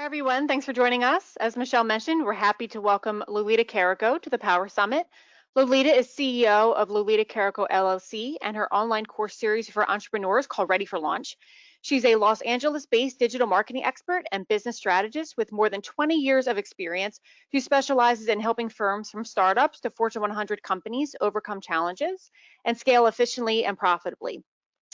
Everyone. Thanks for joining us. As Michelle mentioned, we're happy to welcome Lolita Carrico to the Power Summit. Lolita is CEO of Lolita Carrico LLC and her online course series for entrepreneurs called Ready for Launch. She's a Los Angeles-based digital marketing expert and business strategist with more than 20 years of experience who specializes in helping firms from startups to Fortune 100 companies overcome challenges and scale efficiently and profitably.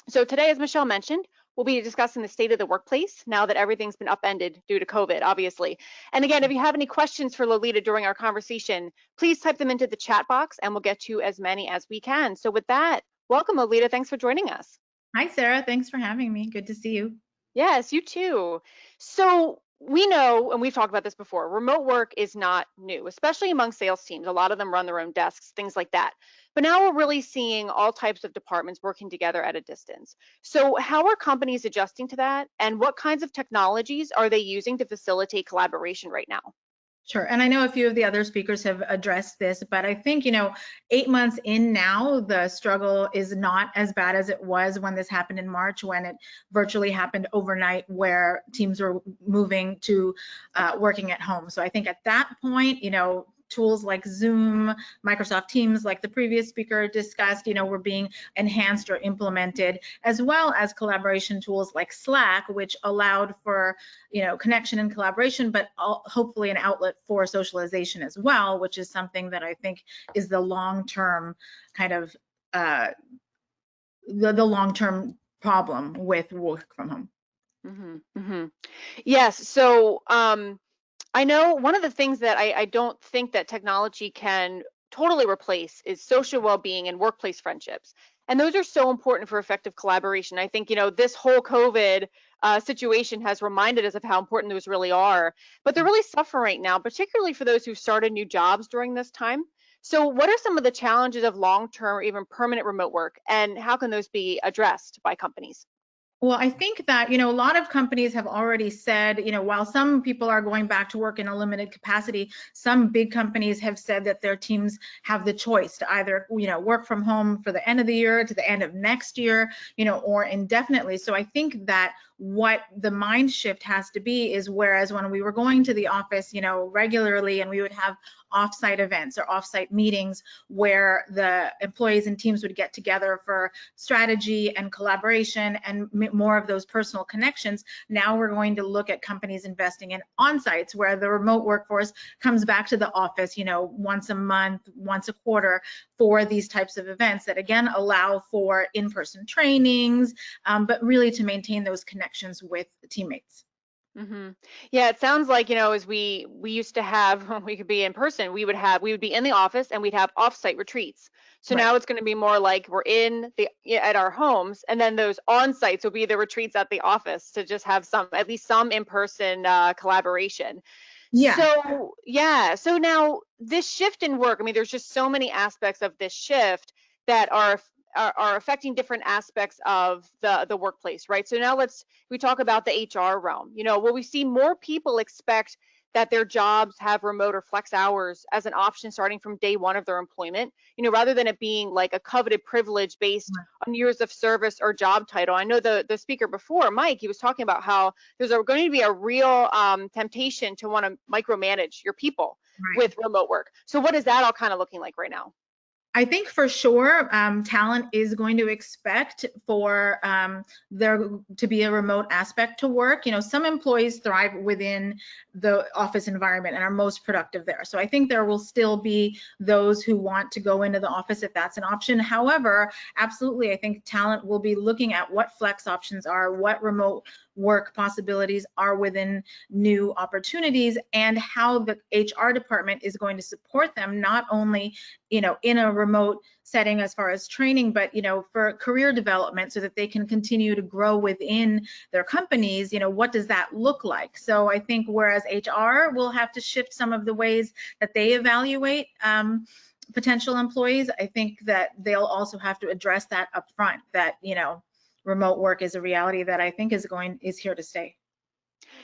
So today, as Michelle mentioned, we'll be discussing the state of the workplace now that everything's been upended due to COVID, obviously. And again, if you have any questions for Lolita during our conversation, please type them into the chat box and we'll get to as many as we can. So with that, welcome, Lolita. Thanks for joining us. Hi, Sarah. Thanks for having me. Good to see you. Yes, you too. So we know, and we've talked about this before, remote work is not new, especially among sales teams. A lot of them run their own desks, things like that. But now we're really seeing all types of departments working together at a distance. So how are companies adjusting to that? And what kinds of technologies are they using to facilitate collaboration right now? Sure. And I know a few of the other speakers have addressed this, but I think, 8 months in now, the struggle is not as bad as it was when this happened in March, when it virtually happened overnight, where teams were moving to working at home. So I think at that point, tools like Zoom, Microsoft Teams, like the previous speaker discussed, were being enhanced or implemented, as well as collaboration tools like Slack, which allowed for, connection and collaboration, but hopefully an outlet for socialization as well, which is something that I think is the long-term kind of the long-term problem with work from home. Yes. So I know one of the things that I don't think that technology can totally replace is social well-being and workplace friendships. And those are so important for effective collaboration. I think, this whole COVID situation has reminded us of how important those really are. But they're really suffering right now, particularly for those who started new jobs during this time. So what are some of the challenges of long-term or even permanent remote work, and how can those be addressed by companies? Well, I think that, a lot of companies have already said, while some people are going back to work in a limited capacity, some big companies have said that their teams have the choice to either, work from home for the end of the year to the end of next year, or indefinitely. So I think that what the mind shift has to be is, whereas when we were going to the office, regularly, and we would have offsite events or offsite meetings where the employees and teams would get together for strategy and collaboration and more of those personal connections. Now we're going to look at companies investing in on-sites where the remote workforce comes back to the office, once a month, once a quarter, for these types of events that again allow for in-person trainings, but really to maintain those connections with teammates. Yeah, it sounds like, as we used to have when we could be in person, we would be in the office and we'd have offsite retreats. So Right. now it's going to be more like we're in the at our homes, and then those on-sites will be the retreats at the office to just have some, at least some in-person collaboration. Yeah. So yeah, so now this shift in work, I mean, there's just so many aspects of this shift that are affecting different aspects of the workplace, right? So now we talk about the HR realm. Will we see more people expect that their jobs have remote or flex hours as an option starting from day one of their employment, rather than it being like a coveted privilege based on years of service or job title? I know the speaker before, Mike, he was talking about how going to be a real temptation to want to micromanage your people Right. with remote work. So what is that all kind of looking like right now? I think for sure, talent is going to expect for there to be a remote aspect to work. Some employees thrive within the office environment and are most productive there. So I think there will still be those who want to go into the office if that's an option. However, absolutely, I think talent will be looking at what flex options are, what remote work possibilities are within new opportunities, and how the HR department is going to support them, not only in a remote setting as far as training, but for career development, so that they can continue to grow within their companies. What does that look like? So I think whereas HR will have to shift some of the ways that they evaluate potential employees, I think that they'll also have to address that up front, that remote work is a reality that I think is here to stay.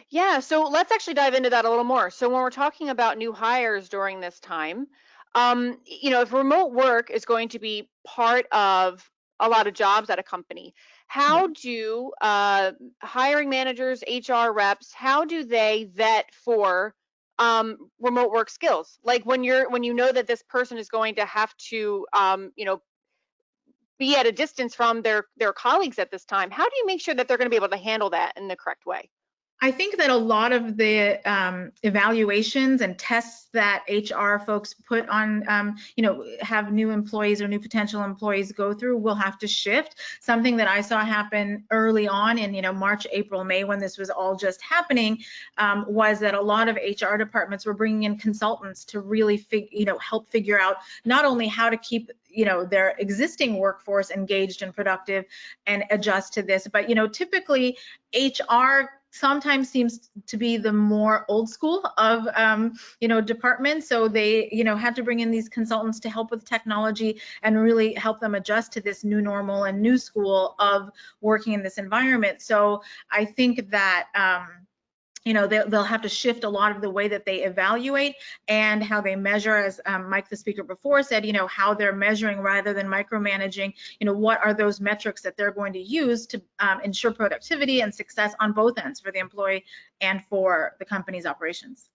Yeah, so let's actually dive into that a little more. So when we're talking about new hires during this time, if remote work is going to be part of a lot of jobs at a company, How do hiring managers, HR reps, how do they vet for remote work skills? Like when you know that this person is going to have to be at a distance from their colleagues at this time, how do you make sure that they're going to be able to handle that in the correct way? I think that a lot of the evaluations and tests that HR folks put on, have new employees or new potential employees go through will have to shift. Something that I saw happen early on in, March, April, May, when this was all just happening, was that a lot of HR departments were bringing in consultants to really, help figure out not only how to keep their existing workforce engaged and productive and adjust to this, but typically HR sometimes seems to be the more old school of departments, so they had to bring in these consultants to help with technology and really help them adjust to this new normal and new school of working in this environment. So I think that they'll have to shift a lot of the way that they evaluate and how they measure, as Mike, the speaker before, said, how they're measuring rather than micromanaging. What are those metrics that they're going to use to ensure productivity and success on both ends for the employee and for the company's operations.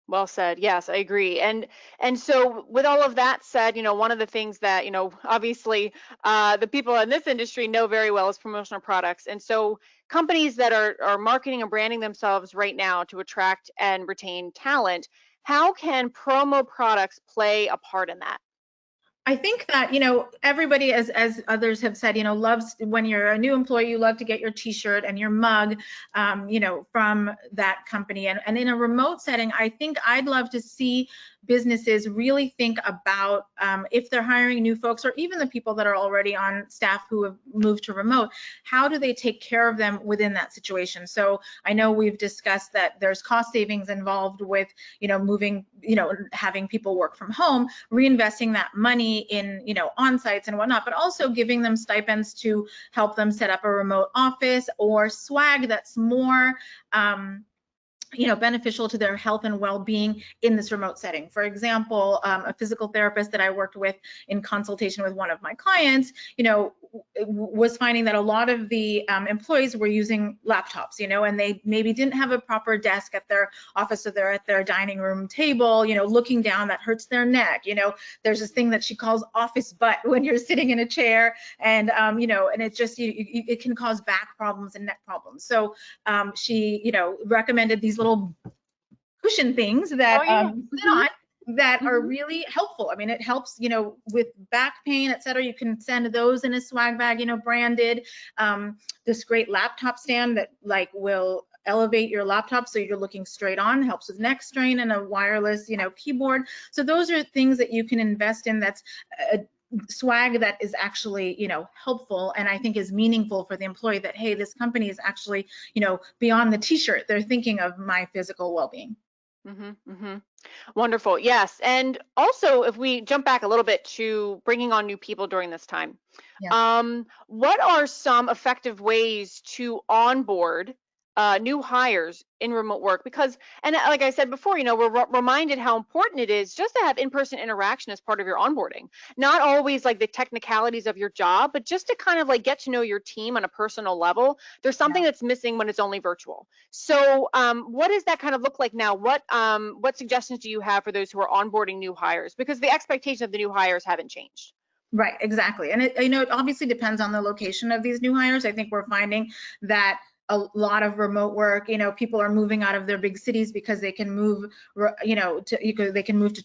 Well said. Yes, I agree. And so with all of that said, one of the things that, obviously the people in this industry know very well is promotional products. And so companies that are marketing and branding themselves right now to attract and retain talent, how can promo products play a part in that? I think that, everybody, as others have said, loves when you're a new employee, you love to get your t-shirt and your mug, from that company. And in a remote setting, I think I'd love to see businesses really think about if they're hiring new folks or even the people that are already on staff who have moved to remote, how do they take care of them within that situation? So I know we've discussed that there's cost savings involved with, moving, having people work from home, reinvesting that money in, on-sites and whatnot, but also giving them stipends to help them set up a remote office or swag that's more beneficial to their health and well-being in this remote setting. For example, a physical therapist that I worked with in consultation with one of my clients, was finding that a lot of the employees were using laptops, and they maybe didn't have a proper desk at their office, or they're at their dining room table, looking down, that hurts their neck. There's this thing that she calls office butt when you're sitting in a chair, and and it just it can cause back problems and neck problems. So she recommended these little cushion things that Oh yeah. sit on that are Hmm. really helpful. I mean, it helps, with back pain, et cetera. You can send those in a swag bag, branded. This great laptop stand that will elevate your laptop so you're looking straight on, helps with neck strain, and a wireless, keyboard. So those are things that you can invest in that's swag that is actually, helpful, and I think is meaningful for the employee, that, hey, this company is actually, beyond the t-shirt. They're thinking of my physical well-being. Hmm. Wonderful. Yes. And also, if we jump back a little bit to bringing on new people during this time, Yeah. what are some effective ways to onboard new hires in remote work? Because, and like I said before, we're reminded how important it is just to have in-person interaction as part of your onboarding. Not always like the technicalities of your job, but just to kind of like get to know your team on a personal level. There's something Yeah. that's missing when it's only virtual. So, what does that kind of look like now? What suggestions do you have for those who are onboarding new hires? Because the expectations of the new hires haven't changed. Right, exactly. And it obviously depends on the location of these new hires. I think we're finding that a lot of remote work, people are moving out of their big cities because they can move, they can move to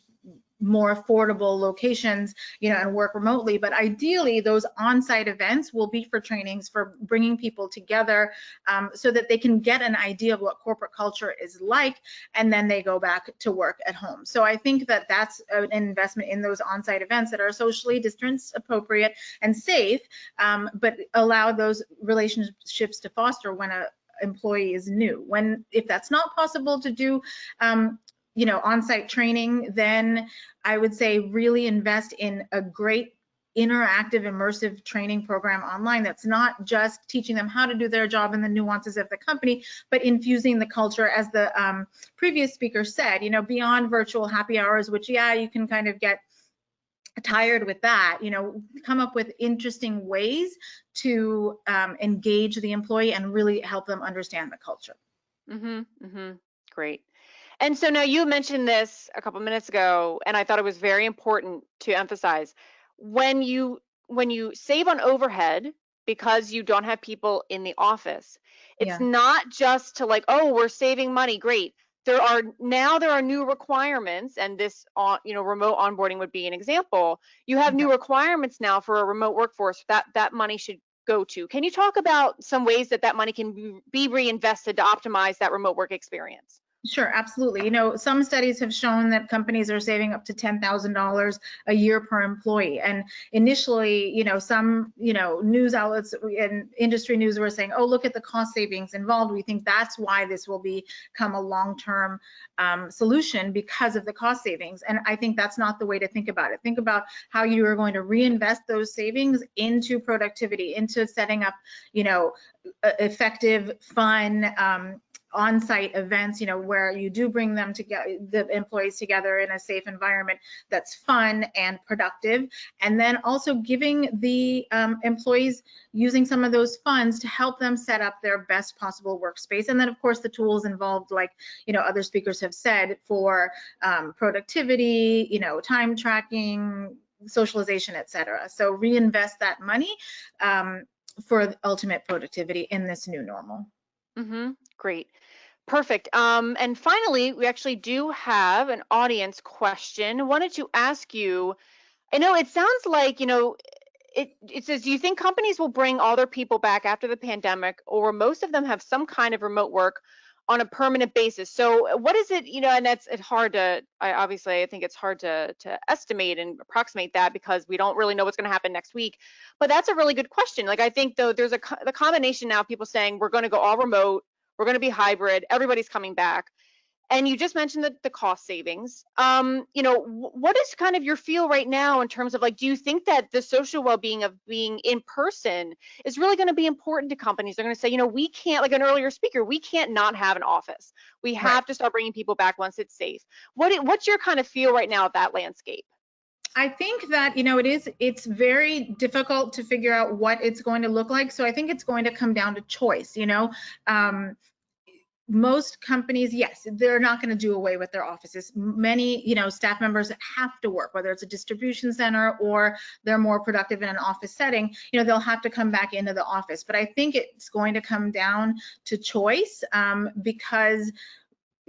more affordable locations, and work remotely. But ideally, those on-site events will be for trainings, for bringing people together, so that they can get an idea of what corporate culture is like, and then they go back to work at home. So I think that that's an investment in those on-site events that are socially distance appropriate and safe, but allow those relationships to foster when a employee is new. If that's not possible to do, on-site training, then I would say really invest in a great interactive, immersive training program online that's not just teaching them how to do their job and the nuances of the company, but infusing the culture, as the previous speaker said, beyond virtual happy hours, which, yeah, you can kind of get tired with that, come up with interesting ways to engage the employee and really help them understand the culture. Great. And so now you mentioned this a couple minutes ago, and I thought it was very important to emphasize. When you save on overhead because you don't have people in the office, it's Yeah. not just to like, oh, we're saving money. Great. There are new requirements, and this remote onboarding would be an example. You have Okay. new requirements now for a remote workforce that money should go to. Can you talk about some ways that money can be reinvested to optimize that remote work experience? Sure, absolutely. Some studies have shown that companies are saving up to $10,000 a year per employee. And initially, some, news outlets and industry news were saying, oh, look at the cost savings involved. We think that's why this will become a long-term solution because of the cost savings. And I think that's not the way to think about it. Think about how you are going to reinvest those savings into productivity, into setting up, effective, fun, on-site events, where you do bring them together, the employees together in a safe environment that's fun and productive, and then also giving the employees using some of those funds to help them set up their best possible workspace. And then of course the tools involved, like other speakers have said, for productivity, time tracking, socialization, etc. So reinvest that money for ultimate productivity in this new normal. Great. Perfect. And finally, we actually do have an audience question. Wanted to ask you, I know it sounds like, it says, do you think companies will bring all their people back after the pandemic, or most of them have some kind of remote work on a permanent basis? So what is it, and it's hard to, I think it's hard to estimate and approximate that because we don't really know what's going to happen next week. But that's a really good question. Like, I think though there's the combination now of people saying we're going to go all remote, we're going to be hybrid, everybody's coming back. And you just mentioned the cost savings. What is kind of your feel right now in terms of, like, do you think that the social well-being of being in person is really going to be important to companies? They're going to say, we can't, like an earlier speaker, we can't not have an office. We Right. have to start bringing people back once it's safe. What's your kind of feel right now of that landscape? I think that, it's very difficult to figure out what it's going to look like. So I think it's going to come down to choice, most companies, yes, they're not going to do away with their offices. Many, staff members have to work, whether it's a distribution center or they're more productive in an office setting, they'll have to come back into the office. But I think it's going to come down to choice because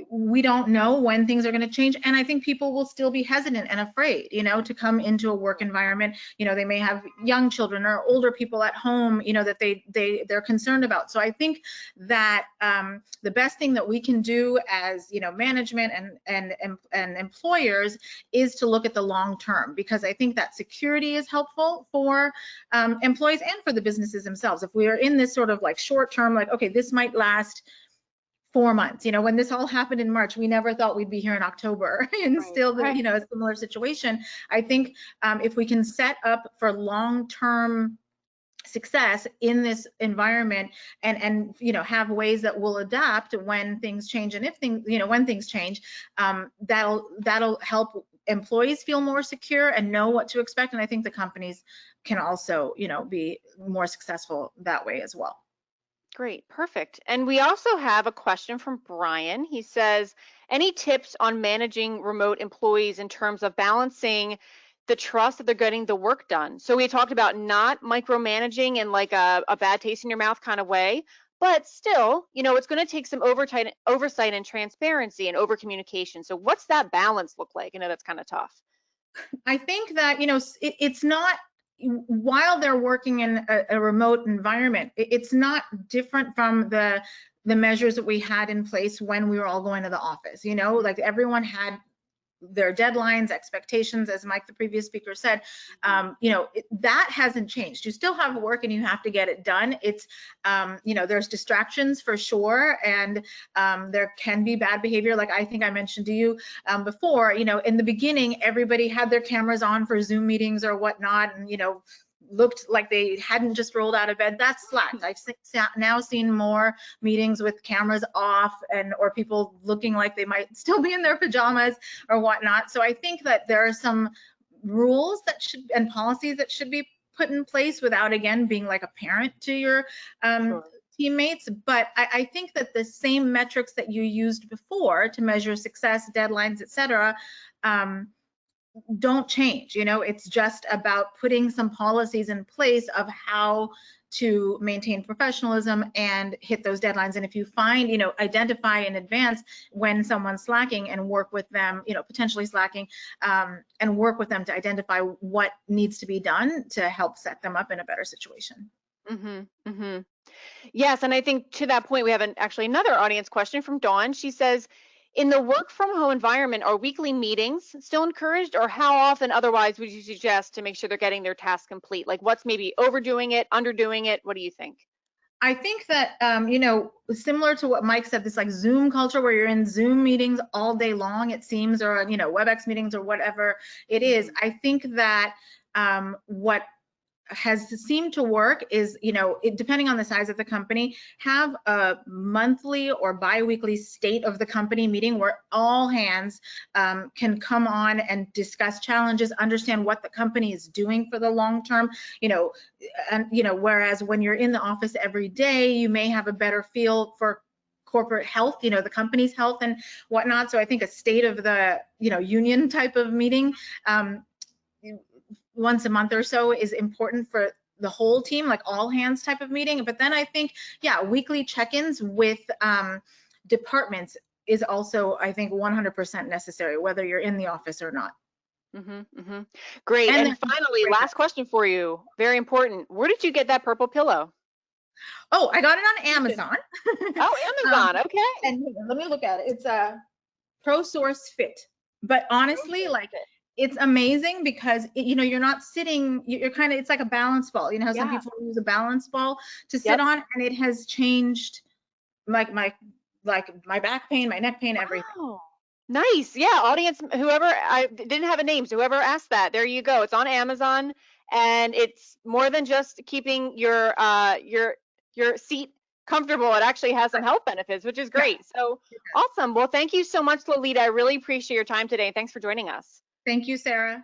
we don't know when things are going to change, and I think people will still be hesitant and afraid, to come into a work environment. They may have young children or older people at home, that they're concerned about. So I think that the best thing that we can do as management and employers is to look at the long term, because I think that security is helpful for employees and for the businesses themselves. If we are in this sort of like short term, like, okay, this might last 4 months. When this all happened in March, we never thought we'd be here in October and still a similar situation. I think if we can set up for long-term success in this environment and have ways that will adapt when things change, and if things, when things change, that'll help employees feel more secure and know what to expect. And I think the companies can also, be more successful that way as well. Great, perfect. And we also have a question from Brian. He says, any tips on managing remote employees in terms of balancing the trust that they're getting the work done? So we talked about not micromanaging in like a bad taste in your mouth kind of way, but still, it's going to take some oversight and transparency and over communication. So what's that balance look like? I know that's kind of tough. I think that, it's not, while they're working in a remote environment, it's not different from the measures that we had in place when we were all going to the office. Like everyone had their deadlines, expectations, as Mike, the previous speaker, said. That hasn't changed. You still have work and you have to get it done. It's, there's distractions for sure, and there can be bad behavior. Like I think I mentioned to you before, in the beginning, everybody had their cameras on for Zoom meetings or whatnot, and looked like they hadn't just rolled out of bed. That's slacked. I've now seen more meetings with cameras off or people looking like they might still be in their pajamas or whatnot. So I think that there are some rules that should and policies that should be put in place without, again, being like a parent to your Sure. teammates. But I think that the same metrics that you used before to measure success, deadlines, et cetera, don't change. It's just about putting some policies in place of how to maintain professionalism and hit those deadlines. And if you find, identify in advance when someone's slacking and work with them, potentially slacking, and work with them to identify what needs to be done to help set them up in a better situation. Yes, and I think to that point, we have actually another audience question from Dawn. She says, in the work from home environment, are weekly meetings still encouraged, or how often otherwise would you suggest to make sure they're getting their tasks complete? Like what's maybe overdoing it, underdoing it? What do you think? I think that, similar to what Mike said, this like Zoom culture where you're in Zoom meetings all day long, it seems, or, WebEx meetings or whatever it is. Mhm. I think that what has seemed to work is, depending on the size of the company, have a monthly or bi-weekly state of the company meeting where all hands can come on and discuss challenges, understand what the company is doing for the long term, and, whereas when you're in the office every day, you may have a better feel for corporate health, the company's health and whatnot. So I think a state of the, union type of meeting, once a month or so is important for the whole team, like all hands type of meeting. But then I think, yeah, weekly check-ins with departments is also, I think, 100% necessary, whether you're in the office or not. Great. And And finally, great. last question for you. Very important. Where did you get that purple pillow? Oh, I got it on Amazon. Oh, Amazon. Okay. And let me look at it. It's a Pro Source Fit. But honestly, like, it's amazing because you're not sitting, you're kind of, it's like a balance ball. You know how some Yeah. people use a balance ball to sit Yep. on, and it has changed my back pain, my neck pain, everything. Wow. Nice. Yeah, audience, whoever, I didn't have a name, so whoever asked that, there you go. It's on Amazon, and it's more than just keeping your seat comfortable. It actually has some health benefits, which is Yeah. great. So awesome. Well, thank you so much, Lolita. I really appreciate your time today. Thanks for joining us. Thank you, Sarah.